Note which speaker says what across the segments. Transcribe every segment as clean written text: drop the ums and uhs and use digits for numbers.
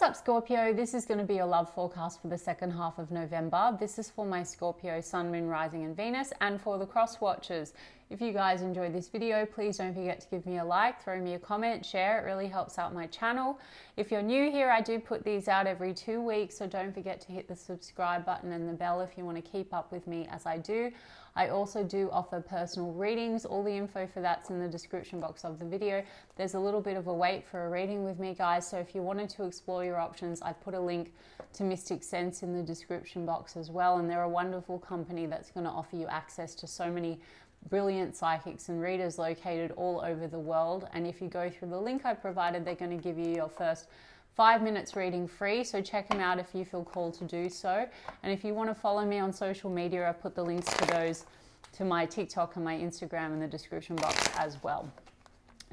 Speaker 1: What's up, Scorpio? This is going to be your love forecast for the second half of November. This is for my Scorpio Sun, Moon, Rising and Venus, and for the cross watchers. If you guys enjoyed this video, please don't forget to give me a like, throw me a comment, share. It really helps out my channel. If you're new here, I do put these out every 2 weeks, so don't forget to hit the subscribe button and the bell if you want to keep up with me as I do. I also do offer personal readings. All the info for that's in the description box of the video. There's a little bit of a wait for a reading with me, guys, so if you wanted to explore your options, I've put a link to Mystic Sense in the description box as well, and they're a wonderful company that's going to offer you access to so many brilliant psychics and readers located all over the world. And if you go through the link I provided, they're going to give you your first 5 minutes reading free, so check them out if you feel called to do so. And if you want to follow me on social media, I put the links to those to my TikTok and my Instagram in the description box as well.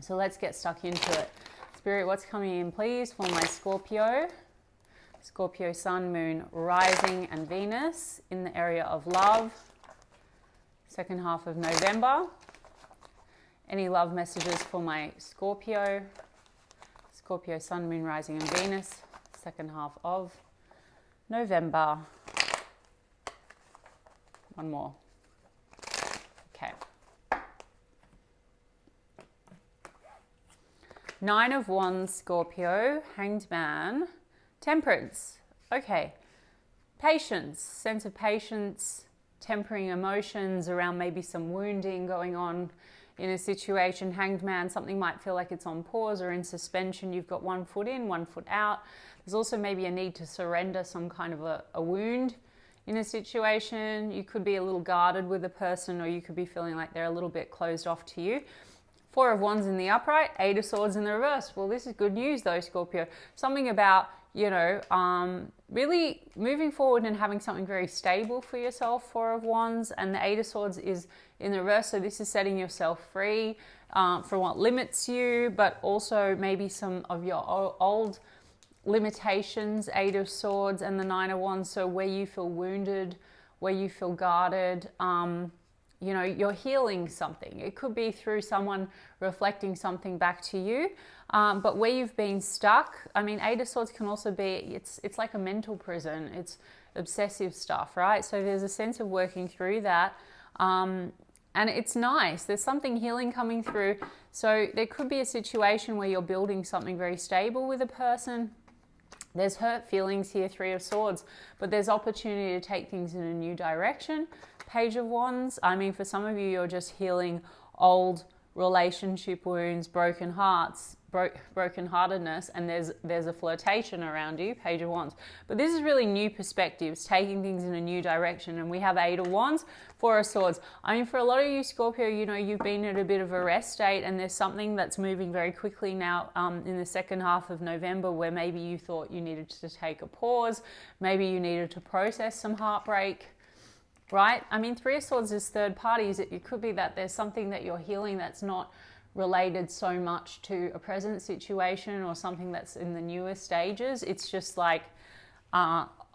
Speaker 1: So let's get stuck into it. Spirit, what's coming in please for my Scorpio Sun, Moon, Rising and Venus in the area of love, second half of November. Any love messages for my Scorpio Sun, Moon, Rising and Venus, second half of November. One more. Okay. 9 of Wands, Scorpio, Hanged Man, Temperance. Okay. Patience, sense of patience, tempering emotions around maybe some wounding going on in a situation. Hanged Man, something might feel like it's on pause or in suspension. You've got 1 foot in, 1 foot out. There's also maybe a need to surrender some kind of a wound in a situation. You could be a little guarded with a person, or you could be feeling like they're a little bit closed off to you. 4 of Wands in the upright, 8 of Swords in the reverse. Well, this is good news though, Scorpio. Something about, you know, really moving forward and having something very stable for yourself, 4 of Wands, and the 8 of Swords is in the reverse. So this is setting yourself free from what limits you, but also maybe some of your old limitations, 8 of Swords and the 9 of Wands. So where you feel wounded, where you feel guarded, you know, you're healing something. It could be through someone reflecting something back to you. But where you've been stuck, I mean, 8 of Swords can also be, it's like a mental prison. It's obsessive stuff, right? So there's a sense of working through that. And it's nice. There's something healing coming through. So there could be a situation where you're building something very stable with a person. There's hurt feelings here, 3 of Swords, but there's opportunity to take things in a new direction. Page of Wands, I mean, for some of you, you're just healing old relationship wounds, broken hearts, brokenheartedness, and there's a flirtation around you, Page of Wands. But this is really new perspectives, taking things in a new direction. And we have 8 of Wands, 4 of Swords. I mean, for a lot of you, Scorpio, you know, you've been at a bit of a rest state, and there's something that's moving very quickly now in the second half of November, where maybe you thought you needed to take a pause, maybe you needed to process some heartbreak. Right? I mean, 3 of Swords is third parties. It could be that there's something that you're healing that's not related so much to a present situation or something that's in the newer stages. It's just like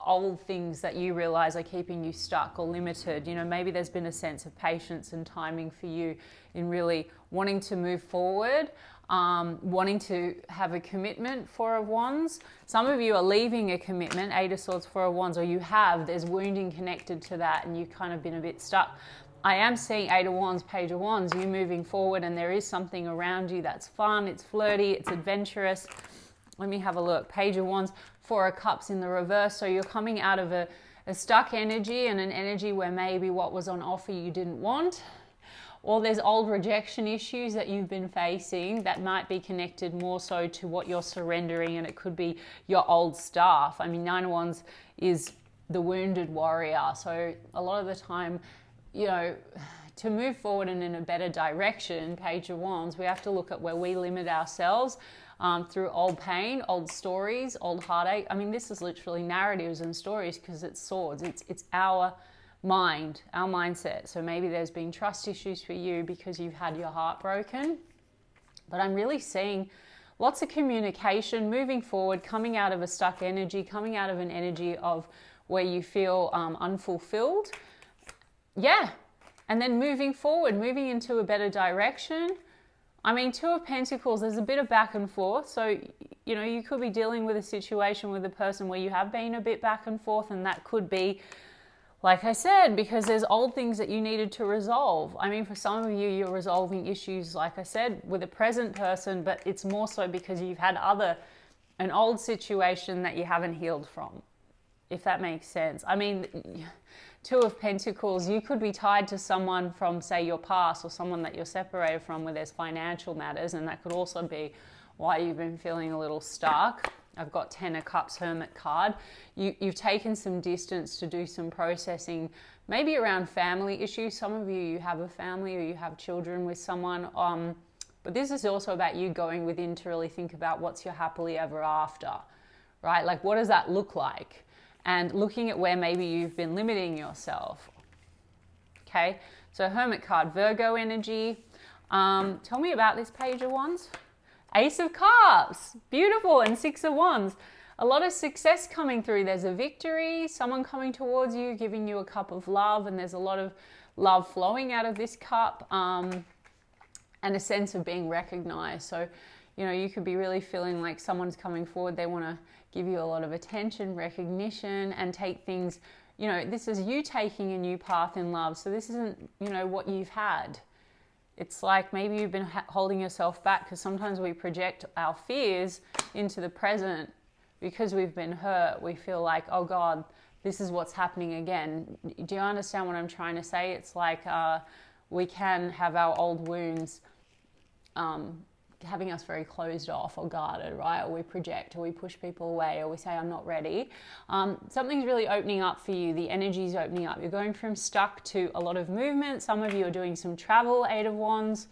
Speaker 1: old things that you realize are keeping you stuck or limited. You know, maybe there's been a sense of patience and timing for you in really wanting to move forward. Wanting to have a commitment, 4 of Wands. Some of you are leaving a commitment, 8 of Swords, 4 of Wands, or there's wounding connected to that and you've kind of been a bit stuck. I am seeing 8 of Wands, Page of Wands, you moving forward, and there is something around you that's fun, it's flirty, it's adventurous. Let me have a look. Page of Wands, 4 of Cups in the reverse. So you're coming out of a stuck energy, and an energy where maybe what was on offer you didn't want. Or there's old rejection issues that you've been facing that might be connected more so to what you're surrendering, and it could be your old stuff. I mean, 9 of Wands is the wounded warrior. So a lot of the time, you know, to move forward and in a better direction, Page of Wands, we have to look at where we limit ourselves through old pain, old stories, old heartache. I mean, this is literally narratives and stories because it's swords. It's our mind, our mindset. So maybe there's been trust issues for you because you've had your heart broken. But I'm really seeing lots of communication moving forward, coming out of a stuck energy, coming out of an energy of where you feel unfulfilled. Yeah. And then moving forward, moving into a better direction. I mean, Two of Pentacles, there's a bit of back and forth. So, you know, you could be dealing with a situation with a person where you have been a bit back and forth, and that could be, like I said, because there's old things that you needed to resolve. I mean, for some of you, you're resolving issues, like I said, with a present person, but it's more so because you've had an old situation that you haven't healed from, if that makes sense. I mean, Two of Pentacles, you could be tied to someone from, say, your past, or someone that you're separated from where there's financial matters, and that could also be why you've been feeling a little stuck. I've got Ten of Cups, Hermit card. You've taken some distance to do some processing, maybe around family issues. Some of you have a family or you have children with someone. But this is also about you going within to really think about what's your happily ever after, right? Like, what does that look like? And looking at where maybe you've been limiting yourself. Okay, so Hermit card, Virgo energy. Tell me about this Page of Wands. Ace of Cups, beautiful, and Six of Wands. A lot of success coming through. There's a victory, someone coming towards you, giving you a cup of love, and there's a lot of love flowing out of this cup, and a sense of being recognized. So, you know, you could be really feeling like someone's coming forward. They want to give you a lot of attention, recognition, and take things, you know, this is you taking a new path in love. So this isn't, you know, what you've had. It's like maybe you've been holding yourself back, because sometimes we project our fears into the present because we've been hurt. We feel like, oh God, this is what's happening again. Do you understand what I'm trying to say? It's like we can have our old wounds having us very closed off or guarded, right? Or we project, or we push people away, or we say, I'm not ready. Something's really opening up for you. The energy's opening up. You're going from stuck to a lot of movement. Some of you are doing some travel, Eight of Wands.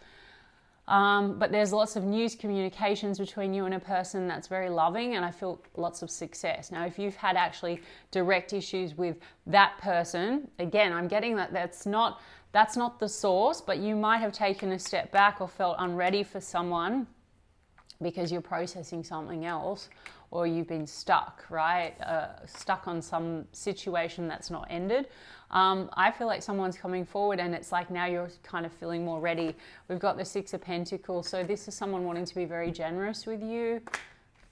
Speaker 1: But there's lots of news communications between you and a person that's very loving, and I feel lots of success. Now, if you've had actually direct issues with that person, again, I'm getting that that's not the source, but you might have taken a step back or felt unready for someone because you're processing something else, or you've been stuck, right? Stuck on some situation that's not ended. I feel like someone's coming forward, and it's like now you're kind of feeling more ready. We've got the Six of Pentacles. So this is someone wanting to be very generous with you,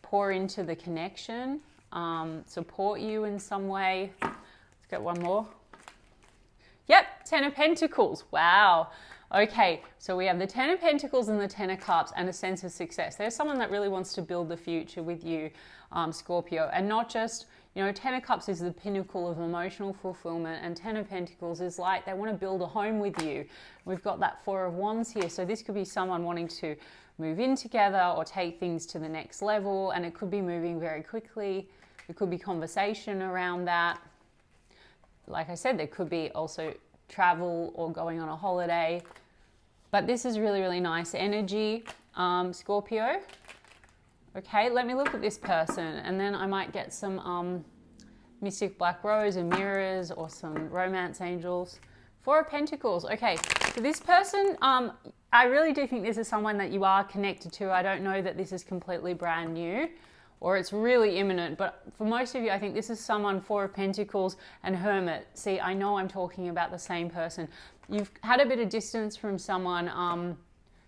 Speaker 1: pour into the connection, support you in some way. Let's get one more. Yep, Ten of Pentacles. Wow. Okay, so we have the Ten of Pentacles and the Ten of Cups, and a sense of success. There's someone that really wants to build the future with you, Scorpio, and not just, you know, Ten of Cups is the pinnacle of emotional fulfillment, and Ten of Pentacles is like they want to build a home with you. We've got that Four of Wands here, so this could be someone wanting to move in together or take things to the next level, and it could be moving very quickly. There could be conversation around that. Like I said, there could be also travel or going on a holiday. But this is really, really nice energy, Scorpio. Okay, let me look at this person, and then I might get some Mystic Black Rose and mirrors, or some romance angels. Four of Pentacles. Okay, so this person, I really do think this is someone that you are connected to. I don't know that this is completely brand new, or it's really imminent, but for most of you, I think this is someone, Four of Pentacles and Hermit. See, I know I'm talking about the same person. You've had a bit of distance from someone,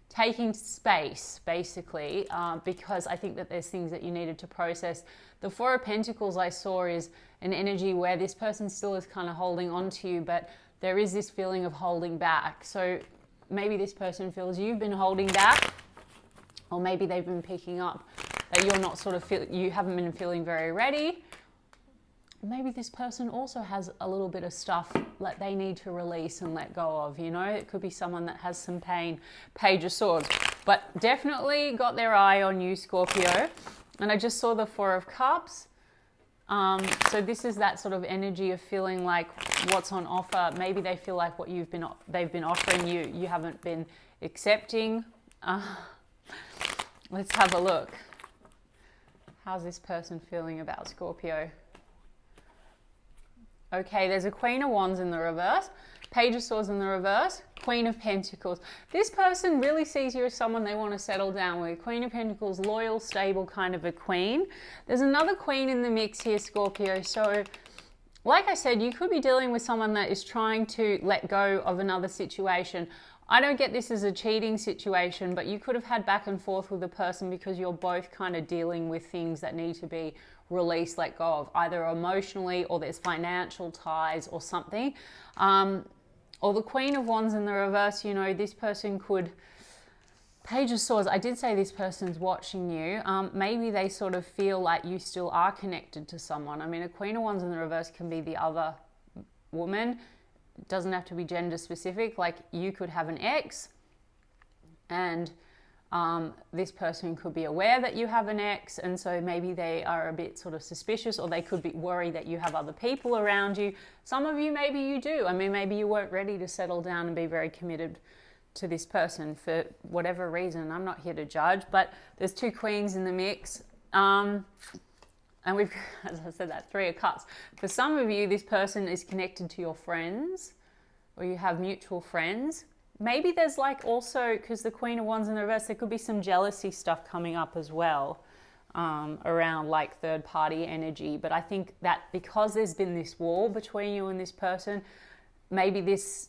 Speaker 1: taking space, basically, because I think that there's things that you needed to process. The Four of Pentacles I saw is an energy where this person still is kind of holding on to you, but there is this feeling of holding back. So maybe this person feels you've been holding back, or maybe they've been picking up that you're not you haven't been feeling very ready. Maybe this person also has a little bit of stuff that they need to release and let go of, you know? It could be someone that has some pain, Page of Swords. But definitely got their eye on you, Scorpio. And I just saw the Four of Cups. So this is that sort of energy of feeling like what's on offer. Maybe they feel like what they've been offering you, you haven't been accepting. Let's have a look. How's this person feeling about Scorpio? Okay, there's a Queen of Wands in the reverse, Page of Swords in the reverse, Queen of Pentacles. This person really sees you as someone they want to settle down with. Queen of Pentacles, loyal, stable kind of a queen. There's another queen in the mix here, Scorpio. So, like I said, you could be dealing with someone that is trying to let go of another situation. I don't get this as a cheating situation, but you could have had back and forth with the person because you're both kind of dealing with things that need to be released, let go of, either emotionally or there's financial ties or something. Or the Queen of Wands in the reverse, you know, this person could... Page of Swords, I did say this person's watching you. Maybe they sort of feel like you still are connected to someone. I mean, a Queen of Wands in the reverse can be the other woman. It doesn't have to be gender specific. Like, you could have an ex and this person could be aware that you have an ex, and so maybe they are a bit sort of suspicious, or they could be worried that you have other people around you. Some of you, maybe you do. I mean, maybe you weren't ready to settle down and be very committed to this person for whatever reason. I'm not here to judge, but there's two queens in the mix. And we've, as I said, that 3 of Cups. For some of you, this person is connected to your friends, or you have mutual friends. Maybe there's like also, because the Queen of Wands in the reverse, there could be some jealousy stuff coming up as well, around like third party energy. But I think that because there's been this wall between you and this person, maybe this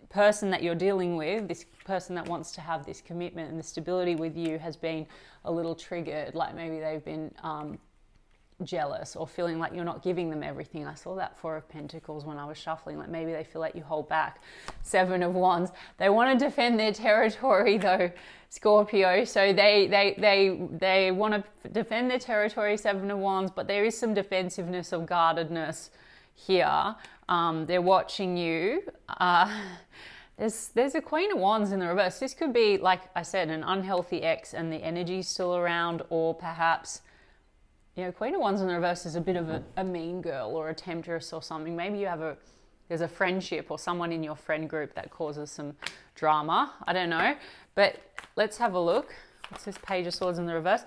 Speaker 1: person that you're dealing with, this person that wants to have this commitment and the stability with you, has been a little triggered. Like maybe they've been jealous or feeling like you're not giving them everything. I saw that 4 of Pentacles when I was shuffling. Like maybe they feel like you hold back. 7 of Wands. They want to defend their territory though, Scorpio. So they want to defend their territory, 7 of Wands, but there is some defensiveness or guardedness here. They're watching you. There's a Queen of Wands in the reverse. This could be, like I said, an unhealthy ex and the energy's still around, or perhaps, you know, Queen of Wands in the reverse is a bit of a mean girl or a temptress or something. Maybe you have there's a friendship or someone in your friend group that causes some drama. I don't know. But let's have a look. What's this Page of Swords in the reverse?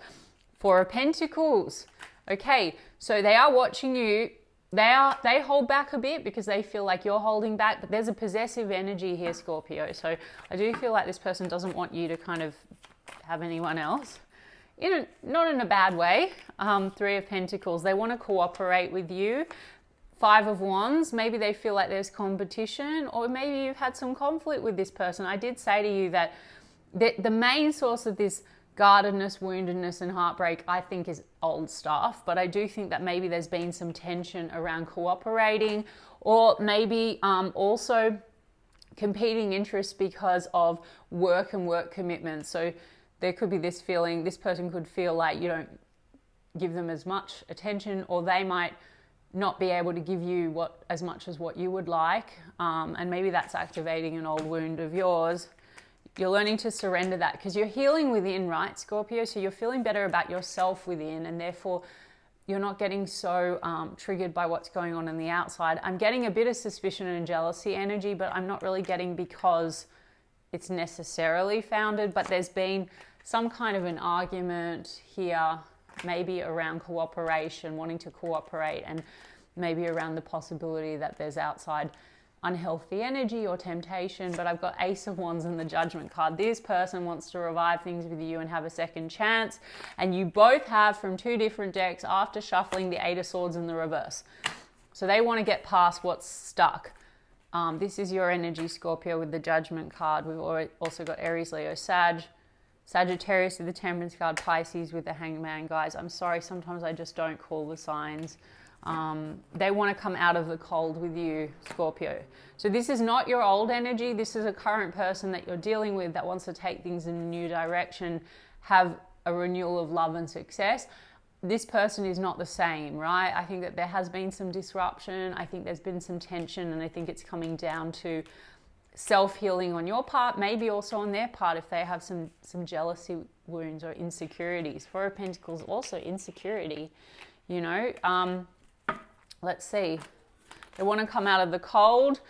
Speaker 1: 4 of Pentacles. Okay, so they are watching you. They hold back a bit because they feel like you're holding back, but there's a possessive energy here, Scorpio. So I do feel like this person doesn't want you to kind of have anyone else. Not in a bad way. 3 of Pentacles. They want to cooperate with you. 5 of Wands. Maybe they feel like there's competition, or maybe you've had some conflict with this person. I did say to you that the main source of this guardedness, woundedness, and heartbreak, I think, is old stuff. But I do think that maybe there's been some tension around cooperating, or maybe also competing interests because of work and work commitments. So there could be this feeling, this person could feel like you don't give them as much attention, or they might not be able to give you as much as what you would like. And maybe that's activating an old wound of yours. You're learning to surrender that because you're healing within, right, Scorpio? So you're feeling better about yourself within, and therefore you're not getting so triggered by what's going on the outside. I'm getting a bit of suspicion and jealousy energy, but I'm not really getting because it's necessarily founded. But there's been some kind of an argument here, maybe around cooperation, wanting to cooperate, and maybe around the possibility that there's outside unhealthy energy or temptation. But I've got Ace of Wands in the Judgment card. This person wants to revive things with you and have a second chance. And you both have, from 2 different decks, after shuffling, the 8 of Swords in the reverse. So they want to get past what's stuck. This is your energy, Scorpio, with the Judgment card. We've also got Aries, Leo, Sagittarius with the Temperance card, Pisces with the Hangman. Guys, I'm sorry, sometimes I just don't call the signs. They want to come out of the cold with you, Scorpio. So this is not your old energy. This is a current person that you're dealing with that wants to take things in a new direction, have a renewal of love and success. This person is not the same, right? I think that there has been some disruption. I think there's been some tension, and I think it's coming down to self-healing on your part, maybe also on their part if they have some jealousy wounds or insecurities. 4 of Pentacles, also insecurity, you know. Let's see. They want to come out of the cold.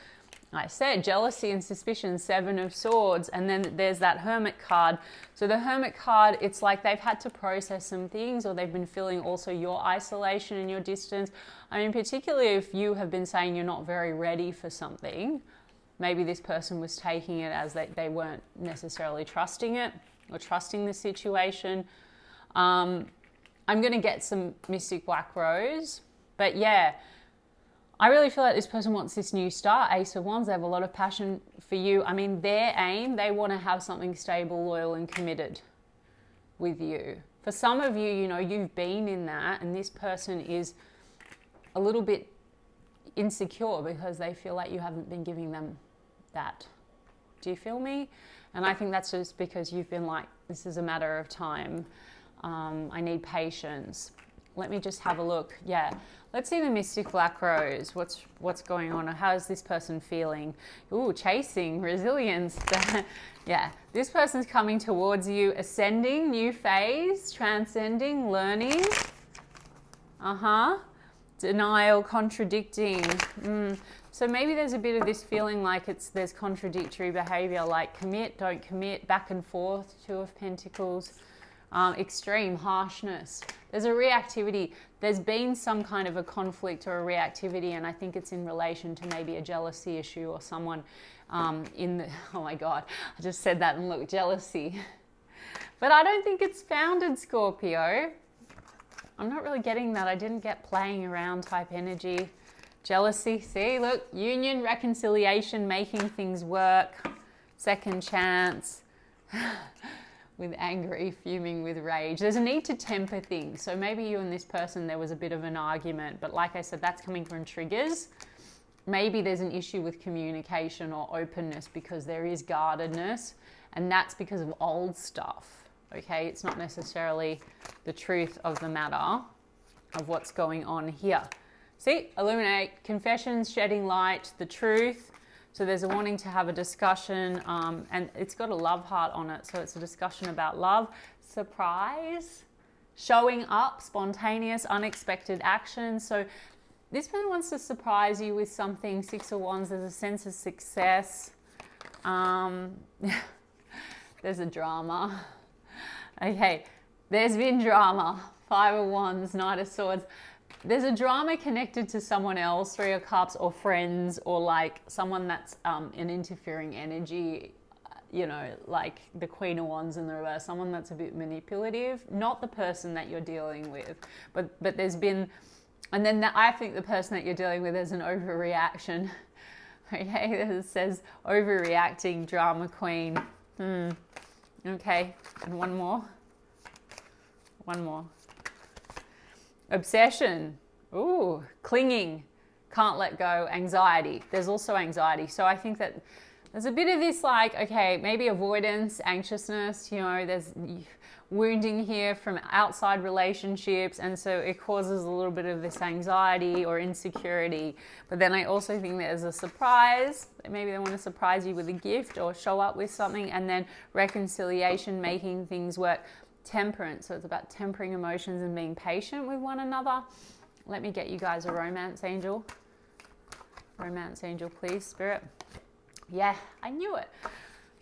Speaker 1: I said jealousy and suspicion, 7 of Swords. And then there's that Hermit card. So the Hermit card, it's like they've had to process some things, or they've been feeling also your isolation and your distance. I mean, particularly if you have been saying you're not very ready for something, maybe this person was taking it as they weren't necessarily trusting it or trusting the situation. I'm going to get some Mystic Black Rose. But yeah, I really feel like this person wants this new start. Ace of Wands, they have a lot of passion for you. I mean, their aim, they want to have something stable, loyal, and committed with you. For some of you, you know, you've been in that, and this person is a little bit insecure because they feel like you haven't been giving them that. Do you feel me? And I think that's just because you've been like, this is a matter of time. I need patience. Let me just have a look. Yeah. Let's see the Mystic Black Rose. What's going on? How is this person feeling? Ooh, chasing, resilience. Yeah. This person's coming towards you, ascending, new phase, transcending, learning. Denial, contradicting. So maybe there's a bit of this feeling like there's contradictory behavior, like commit, don't commit, back and forth, Two of Pentacles. Extreme harshness. There's a reactivity. There's been some kind of a conflict or a reactivity, and I think it's in relation to maybe a jealousy issue or someone oh my God, I just said that and look, jealousy. But I don't think it's founded, Scorpio. I'm not really getting that. I didn't get playing around type energy. Jealousy, see, look, union, reconciliation, making things work, second chance. With angry, fuming with rage. There's a need to temper things. So maybe you and this person, there was a bit of an argument, but like I said, that's coming from triggers. Maybe there's an issue with communication or openness because there is guardedness, and that's because of old stuff, okay? It's not necessarily the truth of the matter of what's going on here. See, illuminate, confessions, shedding light, the truth. So there's a wanting to have a discussion, and it's got a love heart on it. So it's a discussion about love, surprise, showing up, spontaneous, unexpected action. So this person wants to surprise you with something. Six of Wands, there's a sense of success. There's a drama. Okay, there's been drama. Five of Wands, Knight of Swords. There's a drama connected to someone else, Three of Cups, or friends, or like someone that's an interfering energy, you know, like the Queen of Wands in the reverse, someone that's a bit manipulative, not the person that you're dealing with, but there's been, and then I think the person that you're dealing with is an overreaction. Okay, it says overreacting, drama queen. Okay, and one more. Obsession, ooh, clinging, can't let go, anxiety. There's also anxiety. So I think that there's a bit of this like, okay, maybe avoidance, anxiousness, you know, there's wounding here from outside relationships. And so it causes a little bit of this anxiety or insecurity. But then I also think there's a surprise. Maybe they want to surprise you with a gift or show up with something. And then reconciliation, making things work. Temperance, so it's about tempering emotions and being patient with one another. Let me get you guys a romance angel. Romance angel, please, Spirit. Yeah, I knew it.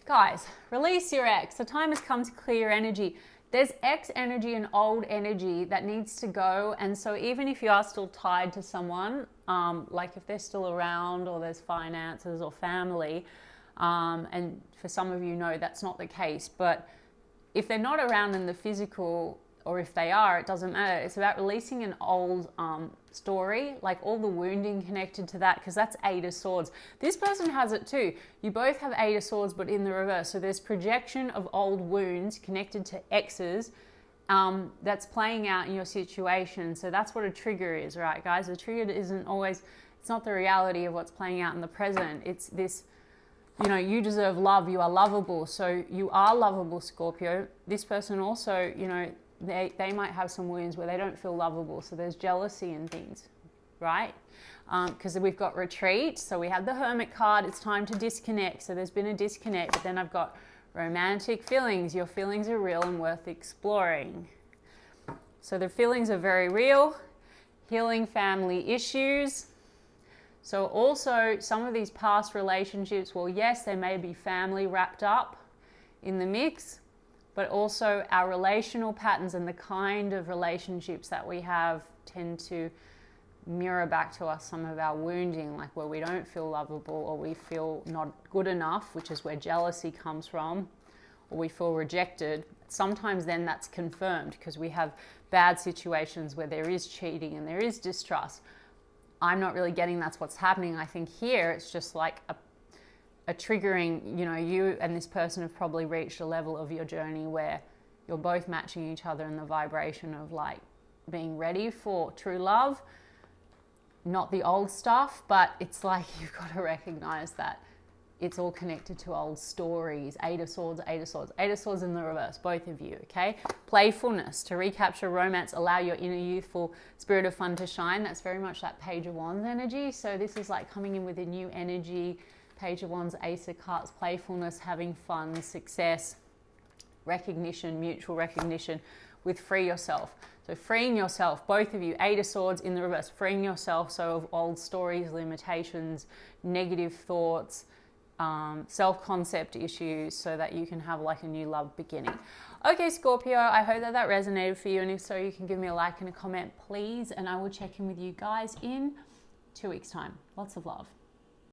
Speaker 1: Guys, release your ex. The time has come to clear your energy. There's ex energy and old energy that needs to go. And so even if you are still tied to someone, like if they're still around or there's finances or family, and for some of you, no, that's not the case. But if they're not around in the physical, or if they are, it doesn't matter. It's about releasing an old story, like all the wounding connected to that, because that's Eight of Swords. This person has it too. You both have Eight of Swords, but in the reverse. So there's projection of old wounds connected to exes that's playing out in your situation. So that's what a trigger is, right, guys? A trigger isn't always, it's not the reality of what's playing out in the present. It's this, you know, you deserve love, you are lovable. So you are lovable, Scorpio. This person also, you know, they might have some wounds where they don't feel lovable. So there's jealousy and things, right? Because we've got retreat. So we have the Hermit card. It's time to disconnect. So there's been a disconnect. But then I've got romantic feelings. Your feelings are real and worth exploring. So the feelings are very real. Healing family issues. So also some of these past relationships, well, yes, there may be family wrapped up in the mix, but also our relational patterns and the kind of relationships that we have tend to mirror back to us some of our wounding, like where we don't feel lovable or we feel not good enough, which is where jealousy comes from, or we feel rejected. Sometimes then that's confirmed because we have bad situations where there is cheating and there is distrust. I'm not really getting that's what's happening. I think here it's just like a triggering, you know, you and this person have probably reached a level of your journey where you're both matching each other in the vibration of like being ready for true love, not the old stuff, but it's like you've got to recognize that it's all connected to old stories. Eight of Swords, Eight of Swords, Eight of Swords in the reverse, both of you, okay? Playfulness, to recapture romance, allow your inner youthful spirit of fun to shine. That's very much that Page of Wands energy. So this is like coming in with a new energy. Page of Wands, Ace of Cups, playfulness, having fun, success, recognition, mutual recognition with free yourself. So freeing yourself, both of you, Eight of Swords in the reverse, freeing yourself so of old stories, limitations, negative thoughts, self-concept issues, so that you can have like a new love beginning. Okay, Scorpio, I hope that resonated for you, and if so, you can give me a like and a comment, please, and I will check in with you guys in 2 weeks' time. Lots of love.